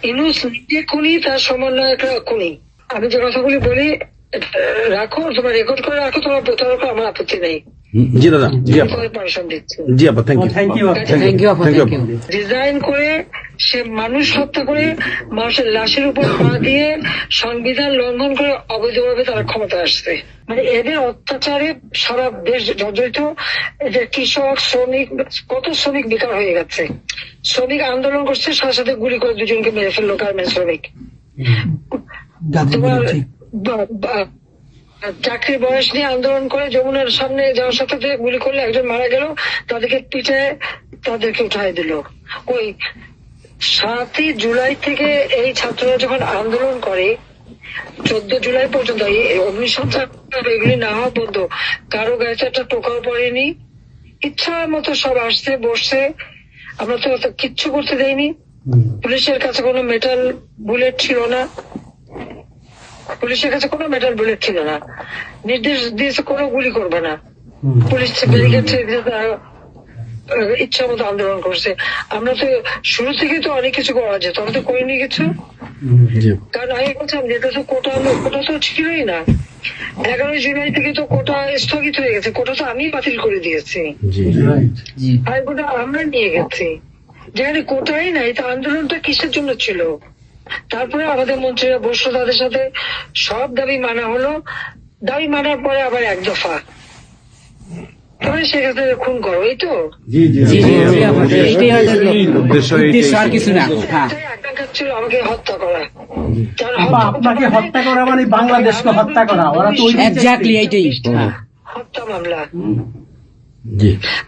ইনুস নিজে খুনি, তার সমন্বয়করা খুনি। আমি যে কথাগুলি বলি রাখো, তোমার রেকর্ড করে রাখো, তোমার প্রতারক, আমার আপত্তি নেই। জি দাদা, জি আপা, পারমিশন দিচ্ছি। জি আপা, থ্যাংক ইউ। ডিজাইন করে সে মানুষ হত্যা করে মানুষের লাশের উপর পা দিয়ে সংবিধান লঙ্ঘন করে অবৈধভাবে তারা ক্ষমতা আসছে। মানে এদের অত্যাচারে সারা দেশ জর্জরিত। এদের কৃষক, শ্রমিক, কত শ্রমিক বেকার হয়ে গেছে। শ্রমিক আন্দোলন করছে, সাথে সাথে গুলি করে দুজনকে মেরে ফেললো গার্মেন্টস শ্রমিক। তোমার চাকরির বয়স নিয়ে আন্দোলন করে যমুনার সামনে যাওয়ার সাথে গুলি করলে একজন মারা গেল, তাদেরকে পিঠে তাদেরকে উঠাই দিল। ওই 7ই জুলাই থেকে এই ছাত্ররা যখন আন্দোলন করে 14 জুলাই পর্যন্ত অগ্নিসংযোগ এগুলি না হওয়া পর্যন্ত কারো গায়ে একটা টোকাও পড়েনি। ইচ্ছা মতো সব আসছে বসছে, আমরা তো কিচ্ছু করতে দেয়নি। পুলিশের কাছে কোনো মেটাল বুলেট ছিল না, পুলিশের কাছে কোনো মেটাল বুলেট ছিল না। নির্দেশ দিয়েছে কোনো গুলি করবে না। পুলিশ ব্যারিকেড ইচ্ছা মতো আন্দোলন করছে। আমরা তো শুরু থেকে তো অনেক কিছু করা যেত, আমরা তো করিনি কিছু। কারণ আমি বলছিলাম যেটা তো কোটা তো ছিলই না। 11 জুলাই থেকে তো কোটা স্থগিত হয়ে গেছে, কোটা তো আমি বাতিল করে দিয়েছি, আর কোটা আমরা নিয়ে গেছি। যেখানে কোটাই নাই, তা আন্দোলনটা কিসের জন্য ছিল? তারপরে আমাদের মন্ত্রীরা বসলো, তাদের সাথে সব দাবি মানা হলো। দাবি মানার পরে আবার এক দফা তবে সেক্ষেত্রে খুন করো, এই তো আকাঙ্ক্ষা ছিল আমাকে হত্যা করা। আপনাকে হত্যা করা মানে বাংলাদেশকে হত্যা করা, ওরা তো হত্যা মামলা।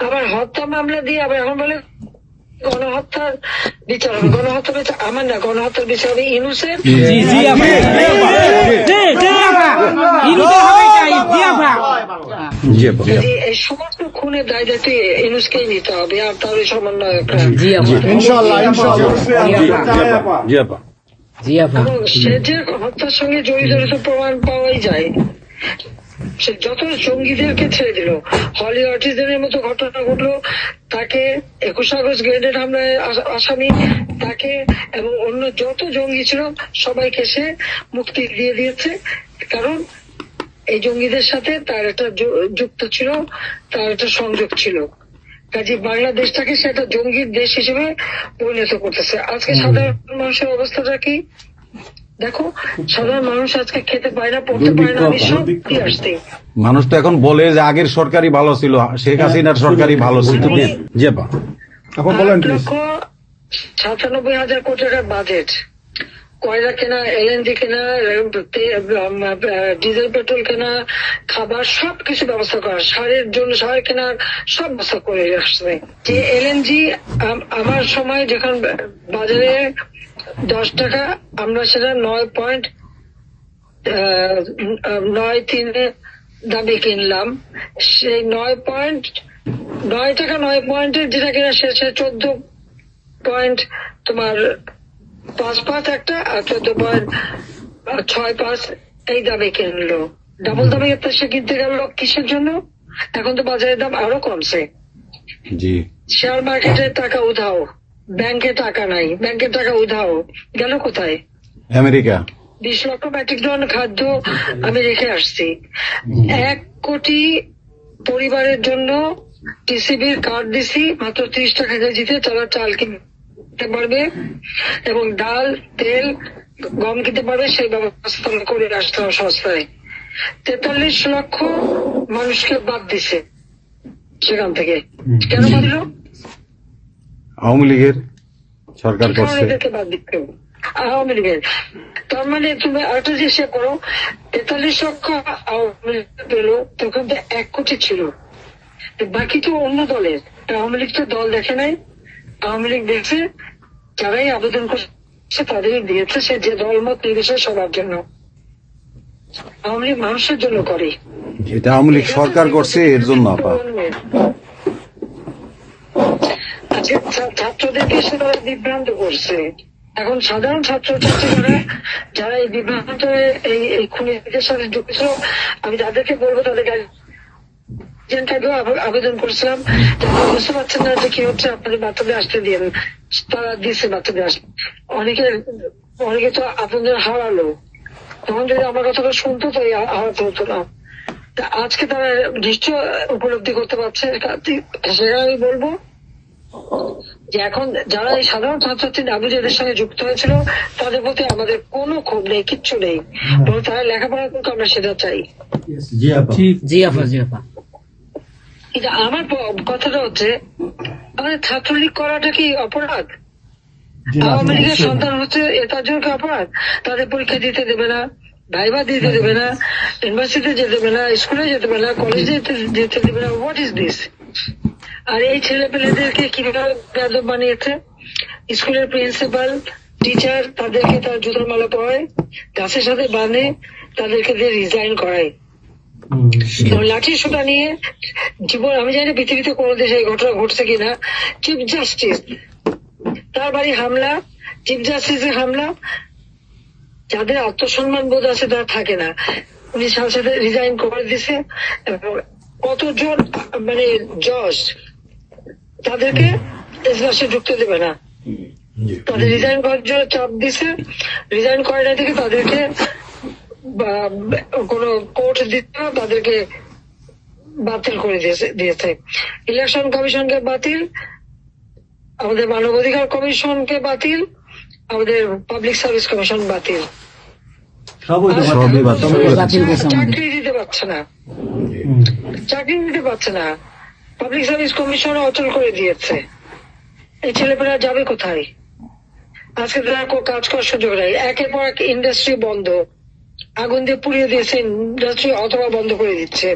আবার হত্যা মামলা দিয়ে আবার এখন বলে গণহত্যার বিচার হবে। গণহত্যার বিচার আমার না, গণহত্যার বিচার হবে ইনুসের। এই সমস্ত খুনের দায় দায়িত্ব ইনুসকেই নিতে হবে, আর তার ওই সমন্বয়করা। সে যে হত্যার সঙ্গে জড়িত প্রমাণ পাওয়াই যায়। সে যত জঙ্গিদেরকে ছেড়ে দিল, হলি আর্টিস্টদের মতো ঘটনা ঘটলো, তাকে 21 আগস্ট গ্রেনেড হামলায় আসামি তাকে এবং অন্য যত জঙ্গি ছিল সবাইকে সে মুক্তি দিয়ে দিয়েছে। কারণ এই জঙ্গিদের সাথে তার একটা যুক্ত ছিল, তার একটা সংযোগ ছিল। কাজে বাংলাদেশটাকে সে একটা জঙ্গির দেশ হিসেবে পরিণত করতেছে। আজকে সাধারণ মানুষের অবস্থাটা কি দেখো, সাধারণ মানুষ আজকে খেতে পায় না, পড়তে পায় না। আমি সব কি আসতে মানুষ তো এখন বলে যে আগের সরকারই ভালো ছিল, শেখ হাসিনার সরকারই ভালো ছিল। 8,97,000 কোটি টাকার বাজেট, কয়লা কেনা, এলএনজি কেনা, ডিজেল পেট্রোল কেনা, খাবার সবকিছু ব্যবস্থা করা, সারের জন্য সার কেনার সব ব্যবস্থা করে আসছে। যে এলএনজি আমার সময় যখন বাজারে 10 টাকা, আমরা সেটা 9.93 দামে কিনলাম। সেই 9 টাকা 9 পয়েন্টের যেটা কিনা সে 14 তোমার 5 একটা, আর 14.65 এই দামে কিনলো। ডাবল দামে সে কিনতে গেল কিসের জন্য? এখন তো বাজারের দাম আরো কমছে। শেয়ার মার্কেটের টাকা উধাও, ব্যাংকে টাকা নাই, ব্যাংকের টাকা উধাও, গেল কোথায়? আমেরিকা। 20 লক্ষ মেট্রিক টন খাদ্য আমি রেখে আসছি। 1 কোটি পরিবারের জন্য টিসিবির কার্ড দিছি, মাত্র 30 টাকা কেজিতে তারা চাল কিনতে পারবে এবং ডাল, তেল, গম কিনতে পারবে। সেই ব্যবস্থা করে আসতে হবে সস্তায়। 43 লক্ষ মানুষকে বাদ দিছে সেখান থেকে। কেন বাদ দিল? আওয়ামী লীগের সরকার করছে। বাদ দিতে আওয়ামী লীগের। তার মানে তুমি আরেকটা চেষ্টা করো, 43 লক্ষ আওয়ামী লীগ পেল, তখন তো 1 কোটি ছিল, বাকি তো অন্য দলের। আওয়ামী লীগ তো দল দেখে নাই, আওয়ামী লীগ দেখছে যারাই আবেদন করছে তাদেরই দিয়েছে, সে যে দল মত নির্বিশেষে সবার জন্য। আওয়ামী লীগ মানুষের জন্য করে, এটা আওয়ামী লীগ সরকার করছে এর জন্য। ছাত্রদেরকে সে তারা বিভ্রান্ত করছে। এখন সাধারণ ছাত্রছাত্রীরা যারা এই বিভ্রান্ত এই খুনিদের সাথে যুক্ত, আমি তাদেরকে বলবো তাদের আগেও আবেদন করেছিলাম যে আপনারা বুঝতে পারছেন না যে কি হচ্ছে, আপনাদের বাচ্চাদের আসতে দিন। তারা দিচ্ছে বাচ্চাদের আসতে। অনেকে তো আপনাদের হারালো, তখন যদি আমার কথাটা শুনতো তো হারাতে হতো না। তা আজকে তারা নিশ্চয় উপলব্ধি করতে পারছে। সেটা আমি বলবো যে এখন যারা এই সাধারণ ছাত্রছাত্রী দাবি যাদের সঙ্গে যুক্ত হয়েছিল তাদের প্রতি আমাদের কোনো ক্ষোভ নেই, কিচ্ছু নেই, বরং তারা লেখাপড়া করতে আমরা সেটা চাই। কিন্তু আমার কথাটা হচ্ছে, আমাদের ছাত্রলীগ করাটা কি অপরাধ? আওয়ামী লীগের সন্তান হচ্ছে তার জন্য কি অপরাধ? তাদের পরীক্ষা দিতে দেবে না, ভাইবা দিতে দেবে না, ইউনিভার্সিটিতে যেতে দেবে না, স্কুলে যেতে দেবে না, কলেজে যেতে দেবে না। What is this? আর এই ছেলে পেলেদেরকে কিভাবে বেয়াদব বানিয়েছে? স্কুলের প্রিন্সিপাল, টিচার তাদেরকে তার জুতোর মালা পরায়, গাছের সাথে বাঁধে, তাদেরকে দিয়ে রিজাইন করায়। লাঠির সোটা নিয়ে জীবন, আমি জানি না পৃথিবীতে কোনো দেশে এই ঘটনা ঘটছে কিনা। চিফ জাস্টিস, তার বাড়ি হামলা, চিফ জাস্টিসের হামলা। যাদের আত্মসম্মান বোধ আছে তারা থাকে না, উনি সাথে সাথে রিজাইন করে দিছে। কতজন মানে জজ তাদেরকে এজলাসে ঢুকতে দেবে না, তাদের রিজাইন করার জন্য চাপ দিছে। রিজাইন করে না থেকে তাদেরকে কোনো কোর্ট দিতে না, তাদেরকে বাতিল করে দিয়েছে। ইলেকশন কমিশনকে বাতিল, আমাদের মানবাধিকার কমিশনকে বাতিল, আমাদের পাবলিক সার্ভিস কমিশন বাতিল। চাকরি দিতে পারছে না, চাকরি দিতে পারছে না। পাবলিক সার্ভিস কমিশন অচল করে দিয়েছে। এই ছেলেপেলেরা যাবে কোথায়? আজকে তারা কাজ করার সুযোগ নেই। একের পর এক ইন্ডাস্ট্রি বন্ধ, আগুন দিয়ে পুড়িয়ে দিয়েছে ইন্ডাস্ট্রি, অথবা বন্ধ করে দিচ্ছে।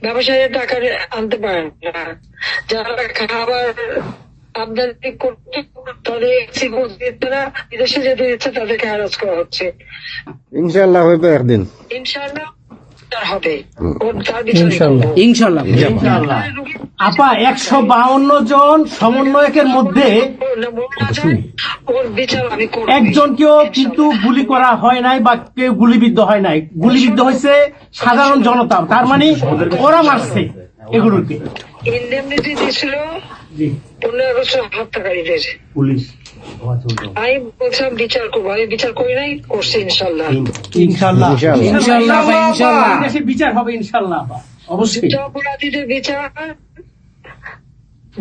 ব্যবসায়ীরা টাকা আনতে পারে না, যারা খাবার আমদানি করতে তাদের দিচ্ছে না, বিদেশে যেতে দিচ্ছে তাদেরকে হ্যারাস করা হচ্ছে। ইনশাআল্লাহ হইবে একদিন, ইনশাআল্লাহ হবে, তার বিষয়ে ইনশাল্লাহ। আপা 152 জন সমন্বয়কের মধ্যে ওর বিচার আমি করব। একজনকেও কিন্তু গুলি করা হয় নাই বা কেউ গুলিবিদ্ধ হয় নাই, গুলিবিদ্ধ হয়েছে সাধারণ জনতা। তার মানে ওরা মারছে এগুলোকে। ইন্ডেমনিটি দিয়েছিল 15 আগস্ট হত্যাকারীদের। পুলিশ আমি বলছিলাম বিচার করবো, আমি বিচার করি নাই, করছি ইনশাল্লাহ। ইনশাল্লাহ ইনশাআল্লাহ। দেশে বিচার হবে ইনশাল্লাহ আপা, অবশ্যই। যুদ্ধ অপরাধীদের বিচার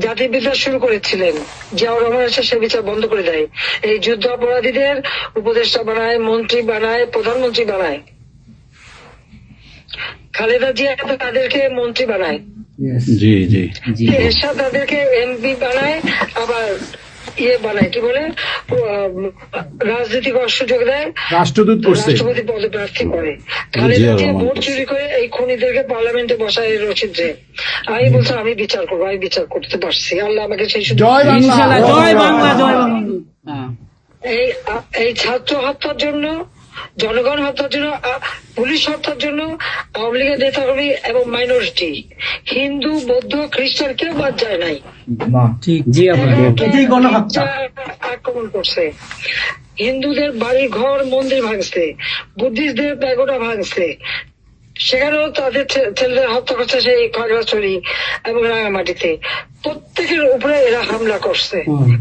জাতির বিচার শুরু করেছিলেন, জিয়াউর রহমান এসে সে বিচার বন্ধ করে দেয়। এই যুদ্ধ অপরাধীদের উপদেষ্টা বানায়, মন্ত্রী বানায়, প্রধানমন্ত্রী বানায়। খালেদা জিয়া তাদেরকে মন্ত্রী বানায়, জি জি এরশাদ তাদেরকে এমপি বানায়, আবার ইয়ে বানায়, কি বলে, রাজনীতি করার সুযোগ দেয়, রাষ্ট্রদূত করছে। রাষ্ট্রপতি পদে প্রার্থী করে। খালেদা জিয়া ভোট চুরি করে এই খুনিদেরকে পার্লামেন্টে বসায় রচিত। আমি বলছি আমি বিচার করবো, আমি বিচার করতে পারছি, আল্লাহ আমাকে সেই সুযোগ। জয় বাংলা, জয় বাংলা। এই ছাত্র হত্যার জন্য, জনগণ হত্যার জন্য, পুলিশ হত্যার জন্য আওয়ামী লীগের নেতাকর্মী এবং মাইনরিটি, হিন্দু, বৌদ্ধ, খ্রিস্টান কেউ বাদ যায় নাই। এটাই গণহত্যা। আক্রমণ করছে, হিন্দুদের বাড়ি ঘর মন্দির ভাঙছে, বুদ্ধিস্টদের প্যাগোডা ভাঙছে, সেখানেও তাদের ছেলেদের হত্যা করছে সেই খাগড়াছড়ি এবং রাঙামাটিতে। প্রত্যেকের উপরে এরা হামলা করছে,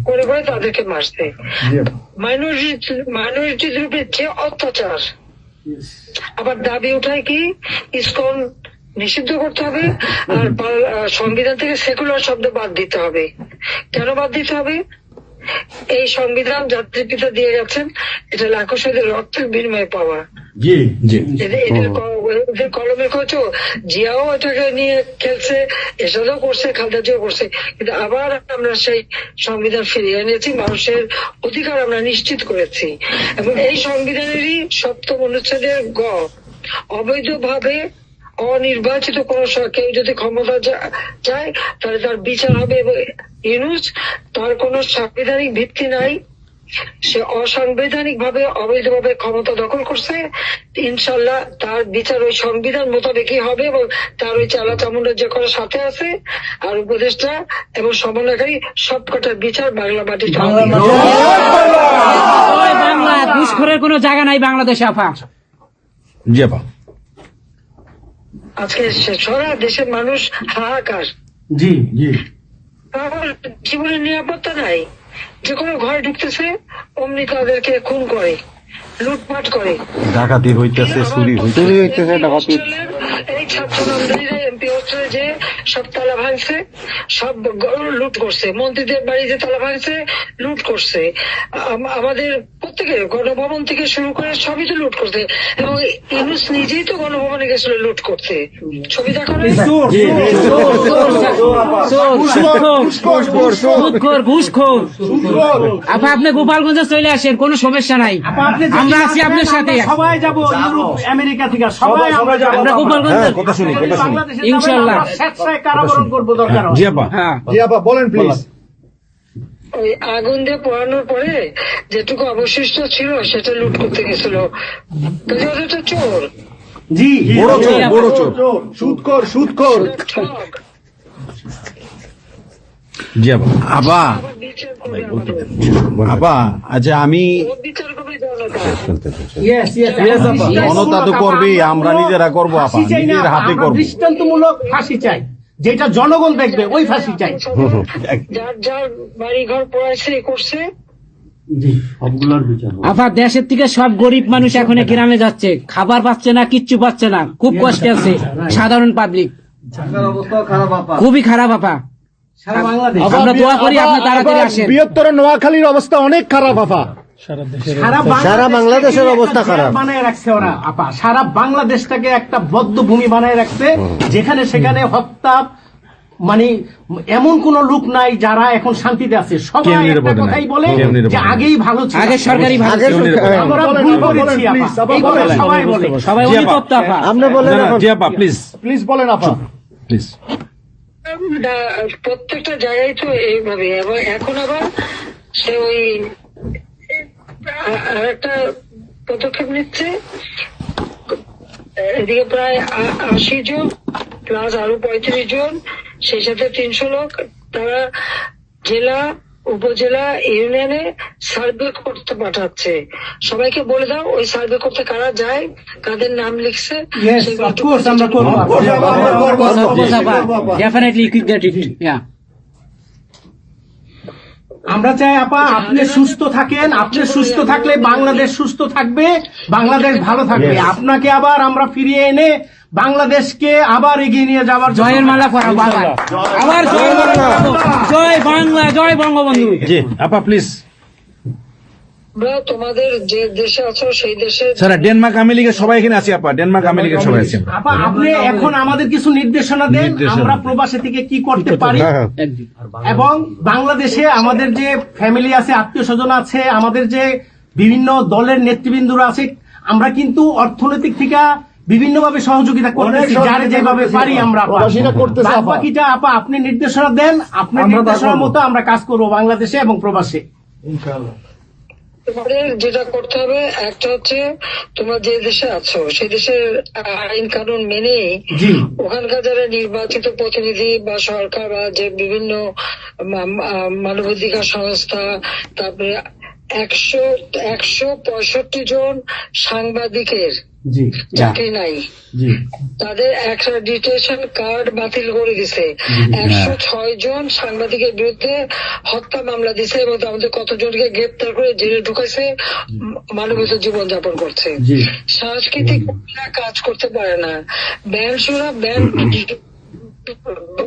করে করে তাদেরকে মারছে। মাইনরিটিদের উপরে যে অত্যাচার, আবার দাবি উঠায় কি ইসকন নিষিদ্ধ করতে হবে, আর সংবিধান থেকে সেকুলার শব্দ বাদ দিতে হবে। কেন বাদ দিতে হবে? এই সংবিধান জাতির পিতা দিয়ে গেছেন, এটা লাখো শহীদের রক্তের বিনিময়ে পাওয়া। এদের কলমের খোঁজ। জিয়াও এটাকে নিয়ে খেলছে, এসবও করছে, খালেদা জিয়াও করছে, কিন্তু আবার আমরা সেই সংবিধান ফিরিয়ে এনেছি, মানুষের অধিকার আমরা নিশ্চিত করেছি। এবং এই সংবিধানেরই 7ম অনুচ্ছেদের গ, অবৈধভাবে অনির্বাচিত কোন কেউ যদি ক্ষমতা চায় তাহলে তার বিচার হবে। এবং ইউনূস, তার কোন সাংবিধানিক ভিত্তি নাই, সে অসাংবিধানিক ভাবে অবৈধভাবে ক্ষমতা দখল করছে। ইনশাল্লাহ তার বিচার ওই সংবিধান মোতাবেকই হবে, এবং তার ওই চালা চামুন্ডার যে করার সাথে আছে আর উপদেষ্টা এবং সমন্বয়কারী সবকটার বিচার বাংলা মাটিতে হবে। বাংলা ঘুষখোরের কোনো জায়গা নাই বাংলাদেশে আপা। জি আপা। আজকে সারা দেশের মানুষ হাহাকার। জি জি কারণ জীবনের নিরাপত্তা নাই, যে কোনো ঘরে ঢুকতেছে অমনি তাদেরকে খুন করে, লুটপাট করে, ডাকাতি হইতেছে, চুরি হইতেছে। চুরি হইতেছে, ডাকাতি। এই ছাত্র নামদারিরা এমপি হোস্টেলে যে সব তালা ভাঙছে, সব লুট করছে, মন্ত্রীদের বাড়িতে তালা ভাঙছে, লুট করছে, আমাদের প্রত্যেকের গণভবন থেকে শুরু করে সবই তো লুট করছে। এবং ইউনুস নিজেই তো গণভবনে গেছিল লুট করতে, ছবি দেখো না? আপা আপনি গোপালগঞ্জে চলে আসেন, কোনো সমস্যা নাই, আপা, আপনি যে আমরা আছি আপনার সাথে। সবাই যাবো, ইউরোপ আমেরিকা থেকে সবাই আমরা যাবো। আমরা গোপালগঞ্জ কথা শুনি, কথা শুনি। বাংলাদেশে ইনশাআল্লাহ। আমরা স্বেচ্ছায় কারাবরণ করবো দরকার হয়। জি আপা, হ্যাঁ বলেন প্লিজ। ওই আগুন দিয়ে পোড়ানোর পরে যেটুকু অবশিষ্ট ছিল সেটা লুট করতে গেছিল, কাজে ওটা তো চোর, জি বড় চোর, বড় চোর। সুদখোর। ঠগ। জি আপা। আপা, আবার বিচার করবে আমাদের। আপা, আচ্ছা আমি ও বিচার করবে জনতা। Yes, yes, আপা। জনতা তো করবেই, আমরা নিজেরা করবো আপা, ফাঁসি চাই না, নিজের হাতে আমরা করবো। দৃষ্টান্তমূলক ফাঁসি চাই, যেটা জনগণ দেখবে ওই ফাঁসি চাই। যার যার বাড়ি ঘর পড়াইছে করছে, আপা দেশের থেকে সব গরিব মানুষ এখন গ্রামে যাচ্ছে, খাবার পাচ্ছে না, কিচ্ছু পাচ্ছে না, খুব কষ্টে আছে সাধারণ পাবলিক, খুবই খারাপ আপা। সারা বাংলাদেশ, আমরা দোয়া করি আপনি তাড়াতাড়ি আসেন। বৃহত্তর নোয়াখালীর অবস্থা অনেক খারাপ আপা। সারা বাংলাদেশের অবস্থা খারাপ। বানায় রাখছে ওরা আপা, সারা বাংলাদেশটাকে একটা বদ্ধ ভূমি বানায় রাখছে, যেখানে সেখানে হত্যা, মানে এমন কোন লোক নাই যারা এখন শান্তিতে আছে। সবাই কেউ একটা নিরাপদে নাই, কথাই বলে কেউ নিরাপদে যে নাই। আগেই ভালো ছিল, আগে সরকারি ভালো আগে ছিল। আমরা ভুল করেছি আপা, এই কথা সবাই বলে। সবাই জি আপা। অনুতপ্ত আপা। আপনি বলেন এখন। জি আপা, প্লিজ প্লিজ বলেন আপা। প্লিজ। প্রত্যেকটা জায়গায় তো এইভাবে। এবং এখন আবার সে ওই আর একটা পদক্ষেপ নিচ্ছে, এদিকে প্রায় 80 জন প্লাস আরো 35 জন, সেই সাথে 300 লোক, তারা জেলা উপজেলা ইউনিয়নে সার্ভে করতে পাঠাচ্ছে। সবাইকে বলে দাও ওই সার্ভে করতে কারা যায়, কাদের নাম লিখছে, Yes, সেগুলো of course, আমরা করবো আপা। Definitely quick get it. Yeah. আমরা চাই আপা আপনি সুস্থ থাকেন, আপনি সুস্থ থাকলে বাংলাদেশ সুস্থ থাকবে, বাংলাদেশ ভালো থাকবে। আপনাকে আবার আমরা ফিরিয়ে এনে বাংলাদেশকে আবার এগিয়ে নিয়ে যাওয়ার জন্য জয়ের মালা পরাবো আবার, আবার জয়ের মালা পরাবো। জয় বাংলা, জয় বঙ্গবন্ধু। জি আপা, প্লিজ। আমরা তোমাদের যে দেশে আছো সেই দেশে স্যার, ডেনমার্ক আমেরিকা সবাই এখানে আছি আপা, ডেনমার্ক আমেরিকা সবাই আছি আমরা। আপা আপনি এখন আমাদের কিছু নির্দেশনা দেন, নির্দেশনা। আমরা প্রবাসী থেকে কি করতে পারি, হ্যাঁ, এবং বাংলাদেশে আমাদের যে ফ্যামিলি আছে, আত্মীয় স্বজন আছে, আমাদের যে বিভিন্ন দলের নেতৃবৃন্দরা আছে, আমরা কিন্তু অর্থনৈতিক থেকে বিভিন্ন ভাবে সহযোগিতা করতেছি, যার যেভাবে পারি আমরা। প্রবাসীরা করতেছে আপা। বাকিটা আপা আপনি নির্দেশনা দেন, আপনার নির্দেশনার মতো আমরা কাজ করবো বাংলাদেশে এবং প্রবাসে। তোমাদের যেটা করতে হবে, একটা হচ্ছে তোমরা যে দেশে আছো সেই দেশের আইন কানুন মেনে জি। ওখানকার যারা নির্বাচিত প্রতিনিধি বা সরকার বা যে বিভিন্ন মানবাধিকার সংস্থা, তারপরে 165 জন সাংবাদিকের জি চাকরি নাই, জি তাদের অ্যাক্রেডিটেশন কার্ড বাতিল করে দিছে। 106 জন সাংবাদিকের বিরুদ্ধে হত্যা মামলা দিছে এবং আমাদের কতজনকে গ্রেপ্তার করে জেলে ঢুকাইছে, মানবিত জীবন যাপন করছে। জি। সাংস্কৃতিক কাজ করতে পারে না, ব্যান্ড শোরা ব্যান্ড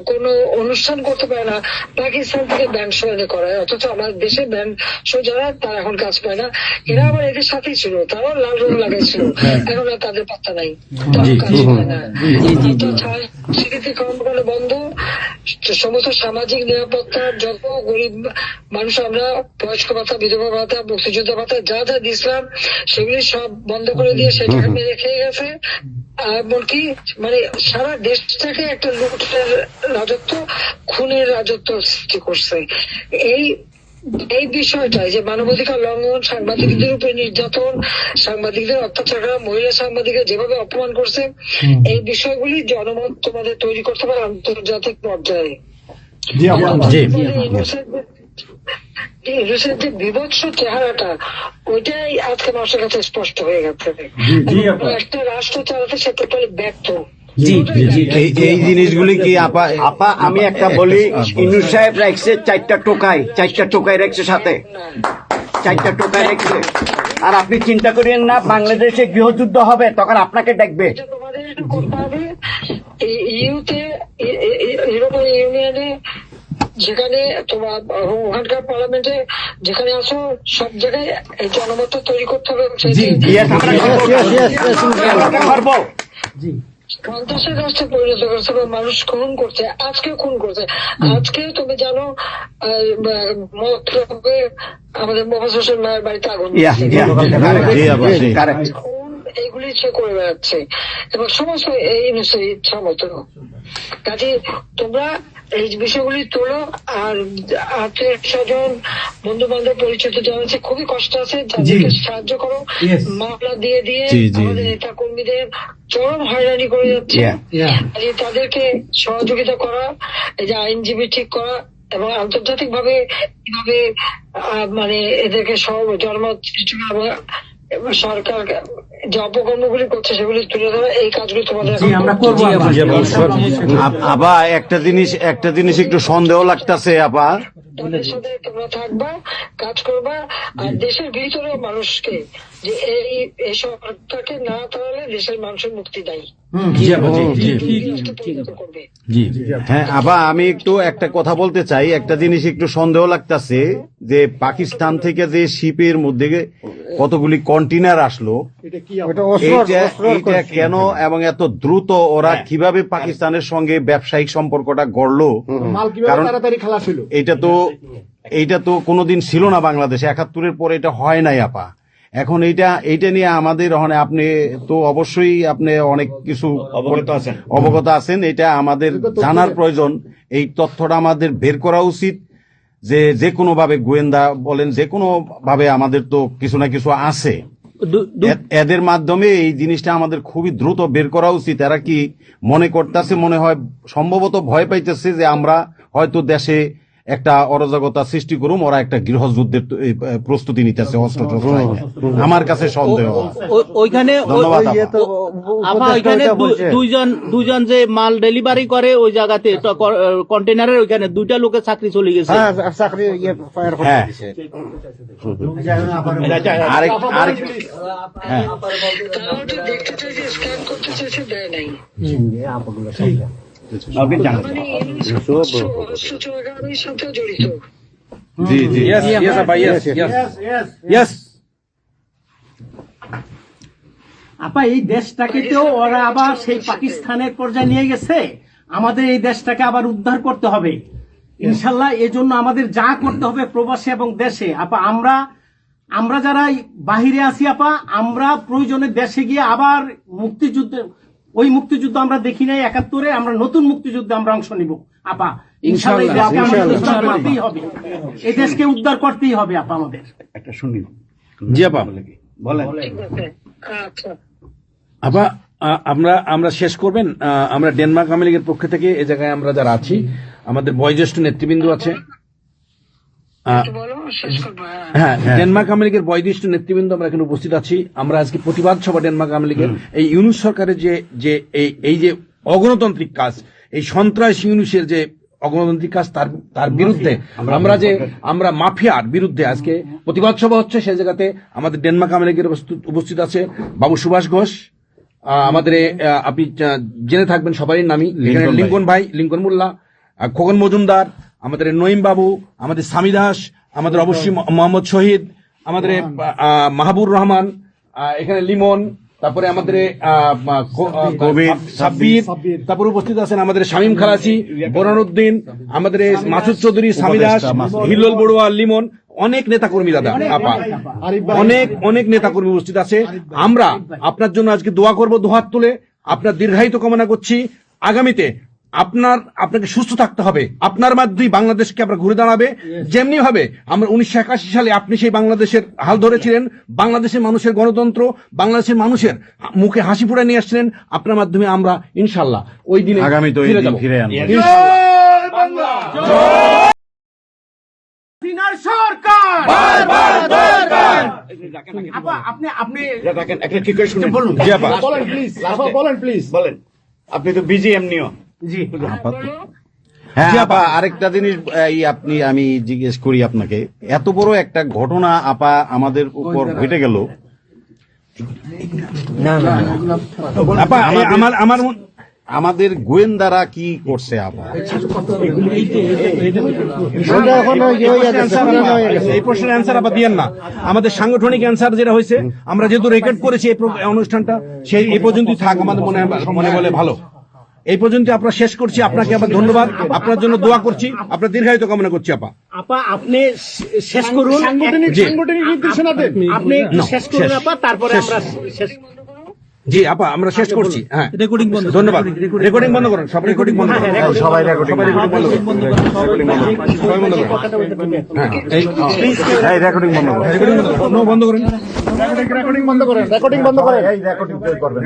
কোন অনুষ্ঠান করতে পারে না, পাকিস্তান থেকে ব্যান্ড শো এনে করায়, অথচ আমাদের দেশে ব্যান্ড শো যারা তারা এখন কাজ পায় না। এরা আবার এদের সাথেই ছিল, তারাও লাল রং লাগাইছিল, এখন আর তাদের পাত্তা নাই, তারাও কাজ পায় না। স্বীকৃতি কর্মকাণ্ড বন্ধ, সমস্ত সামাজিক নিরাপত্তা, যত গরিব মানুষ আমরা বয়স্ক ভাতা, বিধবা ভাতা, মুক্তিযোদ্ধা ভাতা যা যা দিয়েছিলাম সেগুলি সব বন্ধ করে দিয়ে সেটাকে মেরে খেয়ে গেছে। এমনকি মানে সারা দেশটাকে একটা লুটের রাজত্ব, খুনের রাজত্ব সৃষ্টি করছে। এই বিষয়টাই যে মানবাধিকার লঙ্ঘন, সাংবাদিকদের উপরে নির্যাতন, সাংবাদিকদের অত্যাচার করা, মহিলা সাংবাদিকদের যেভাবে অপমান করছে, এই বিষয়গুলি জনমত তোমাদের তৈরি করতে পারে আন্তর্জাতিক পর্যায়ে। ইংলিশের যে বিভৎস চেহারাটা, ওইটাই আজকে মানুষের কাছে স্পষ্ট হয়ে গেছে। একটা রাষ্ট্র চালাতে সে টোটালি ব্যর্থ। জি এই জিনিসগুলি কি আপা আপা আমি একটা বলি, ইউনূস সাহেব রাখছে 4টা টোকাই রাখছে সাথে, 4টা টোকাই রাখছে। আর আপনি চিন্তা করেন না, বাংলাদেশে গৃহযুদ্ধ হবে তখন আপনাকে দেখবে। এটা তোমাদের একটু করতে হবে। এই ইউতে ইউরোপিয়ান ইউনিয়নে যেখানে তোমার ওখানকার পার্লামেন্টে যেখানে আসো, সব জায়গায় এই জনমত তৈরি করতে হবে। Yes, আমরা করবো। সন্ত্রাসের রাষ্ট্রে পরিণত করছে বা মানুষ খুন করছে, আজকে খুন করছে। আজকে তুমি জানো মতলবে আমাদের মোহাম্মদ হোসেন মায়ের বাড়িতে আগুন দিয়েছে। খুন এইগুলি সে করে বেড়াচ্ছে এবং সমস্ত এই ইচ্ছা মতো। কাজে তোমরা এই বিষয়গুলি তোলো, আর আত্মীয় স্বজন বন্ধু বান্ধব পরিচিত জানাচ্ছে খুবই কষ্ট আছে, তাদেরকে সাহায্য করো। মামলা দিয়ে আমাদের নেতা কর্মীদের চরম হয়রানি করে যাচ্ছে। তাদেরকে সহযোগিতা করা, এই যে আইনজীবী ঠিক করা এবং আন্তর্জাতিক ভাবে কিভাবে মানে এদেরকে সব জনমত সৃষ্টি করা, সরকার যে অপকর্মগুলি করছে সেগুলি তুলে ধরা, এই কাজগুলি তোমাদের আমরা করবো। আপা একটা জিনিস একটু সন্দেহ লাগতেছে আপা। তাদের সাথে তোমরা থাকবা, কাজ করবা, আর দেশের ভিতরে মানুষকে যে এই সরকারকে না তাহলে দেশের মানুষের মুক্তি দেয় করবে। হ্যাঁ আপা, আমি একটু একটা কথা বলতে চাই। একটা জিনিস একটু সন্দেহ লাগতেছে যে পাকিস্তান থেকে যে শিপের মধ্যে কতগুলি কন্টেনার আসলো, এইটা কেন এবং এত দ্রুত ওরা কিভাবে পাকিস্তানের সঙ্গে ব্যবসায়িক সম্পর্কটা গড়লো? কারণ এইটা তো কোনোদিন ছিল না বাংলাদেশে, 71-এর পরে এটা হয় নাই আপা। এখন এইটা নিয়ে আমাদের আপনি তো অবশ্যই আপনি অনেক কিছু অবগত আছেন, এটা আমাদের জানার প্রয়োজন। এই তথ্যটা আমাদের বের করা উচিত যে কোনো ভাবে, গোয়েন্দা বলেন, যে কোনো ভাবে আমাদের তো কিছু না কিছু আছে, এদের মাধ্যমে এই জিনিসটা আমাদের খুবই দ্রুত বের করা উচিত। এরা কি মনে করতেছে, মনে হয় সম্ভবত ভয় পাইতেছে যে আমরা হয়তো দেশে একটা অরাজকতা সৃষ্টি করুম, ওরা একটা গৃহযুদ্ধের প্রস্তুতি নিতেছে অস্ত্র। আমার কাছে সন্দেহ। ওইখানে দুইজন যে মাল ডেলিভারি করে ওই জায়গাতে কন্টেনারের ওইখানে 2টা লোকের চাকরি চলে গেছে। দেখতে চাই যে স্ক্যান করতে চেয়েছে, দেয় নাই। সাথে জড়িত। আপা এই দেশটাকে তো ওরা আবার সেই পাকিস্তানের পর্যায়ে নিয়ে গেছে, আমাদের এই দেশটাকে আবার উদ্ধার করতে হবে ইনশাল্লাহ। এজন্য আমাদের যা করতে হবে প্রবাসী এবং দেশে, আপা আমরা যারা বাহিরে আছি আপা, আমরা প্রয়োজনে দেশে গিয়ে আবার ওই মুক্তিযুদ্ধ আমরা দেখি নাই 71-এ, আমরা নতুন মুক্তিযুদ্ধে আমরা অংশ নিব আপা ইনশাল্লাহ। এই দেশকে উদ্ধার করতেই হবে আপা আমাদের। একটা শুনি। জি আপা বলেন। আচ্ছা আপা, আমরা শেষ করবেন। আমরা ডেনমার্ক আওয়ামী লীগের পক্ষ থেকে এ জায়গায় আমরা যারা আছি, আমাদের বয়োজ্যেষ্ঠ নেতৃবৃন্দ আছে। হ্যাঁ, ডেনমার্ক আওয়ামী লীগের বয়োজ্যেষ্ঠ নেতৃবৃন্দ আমরা এখানে উপস্থিত আছি। আমরা আজকে প্রতিবাদ সভা ডেনমার্ক আওয়ামী লীগের এই ইউনূস সরকারের এই যে অগণতান্ত্রিক কাজ, এই সন্ত্রাস ইউনূসের যে অগণতান্ত্রিক কাজ, তার বিরুদ্ধে আমরা মাফিয়ার বিরুদ্ধে আজকে প্রতিবাদ সভা হচ্ছে। সেই জায়গাতে আমাদের ডেনমার্ক আওয়ামী লীগের উপস্থিত আছে বাবু সুভাষ ঘোষ, আমাদের আপনি জেনে থাকবেন সবারই নামই, লিঙ্কন ভাই, লিঙ্কন মোল্লা, খোকন মজুমদার, আমাদের নঈম বাবু, আমাদের সামি দাস, আমাদের অবশ্যই মোহাম্মদ শহীদ, আমাদের মাহবুর রহমান, এখানে লিমন, তারপরে আমাদের সাব্বির, তারপরে উপস্থিত আছেন আমাদের শামীম খালাসি, বোরহানউদ্দিন, আমাদের মাসুদ চৌধুরী, সামি দাস, হিল্লোল বড়ুয়া, লিমন, অনেক নেতাকর্মী দাদা আপা, অনেক নেতাকর্মী উপস্থিত আছে। আমরা আপনার জন্য আজকে দোয়া করব, দুহাত তুলে আপনার দীর্ঘায়িত কামনা করছি। আগামীতে আপনাকে সুস্থ থাকতে হবে, আপনার মাধ্যমেই বাংলাদেশকে আমরা ঘুরে দাঁড়াবে। যেমনি ভাবে আমরা 1981 সালে আপনি সেই বাংলাদেশের হাল ধরেছিলেন, বাংলাদেশের মানুষের গণতন্ত্র, বাংলাদেশের মানুষের মুখে হাসি ফুটে নিয়ে আসছিলেন, আপনার মাধ্যমে আমরা ইনশাল্লাহ ওই দিনে আগামীতে ফিরে আনবো। আপনি একটা ঠিক করে শুনুন। বলেন প্লিজ। আপনি তো বিজি এমনিও। জি হ্যাঁ আপা, আরেকটা জিনিস আমি জিজ্ঞেস করি আপনাকে, এত বড় একটা ঘটনা আপা আমাদের উপর ঘটে গেল, আপা আমার আমাদের গোয়েন্দারা কি করছে আপা? এই প্রশ্নের অ্যান্সার আবার দিয়েন না। আমাদের সাংগঠনিক অ্যান্সার যেটা হয়েছে, আমরা যেহেতু রেকর্ড করেছি এই অনুষ্ঠানটা, সেই এই পর্যন্তই থাক, আমাদের মনে বলে ভালো। এই পর্যন্ত আপনারা শেষ করছি। আপনাকে আবার ধন্যবাদ, আপনার জন্য দোয়া করছি, আপনার দীর্ঘায়িত কামনা করছি আপা। আপা আপনি শেষ করুন, জি। আপনি শেষ করুন আপা, তারপরে আমরা শেষ। জি আপা, আমরা শেষ করছি। হ্যাঁ, রেকর্ডিং বন্ধ। ধন্যবাদ। রেকর্ডিং বন্ধ করুন, সব রেকর্ডিং বন্ধ করুন। সবাই রেকর্ডিং বন্ধ করুন। সবাই বন্ধ করুন। হ্যাঁ, এই রেকর্ডিং বন্ধ করুন। রেকর্ডিং বন্ধ করুন। রেকর্ডিং বন্ধ করেন, রেকর্ডিং বন্ধ করেন। এই রেকর্ডিং করবেন।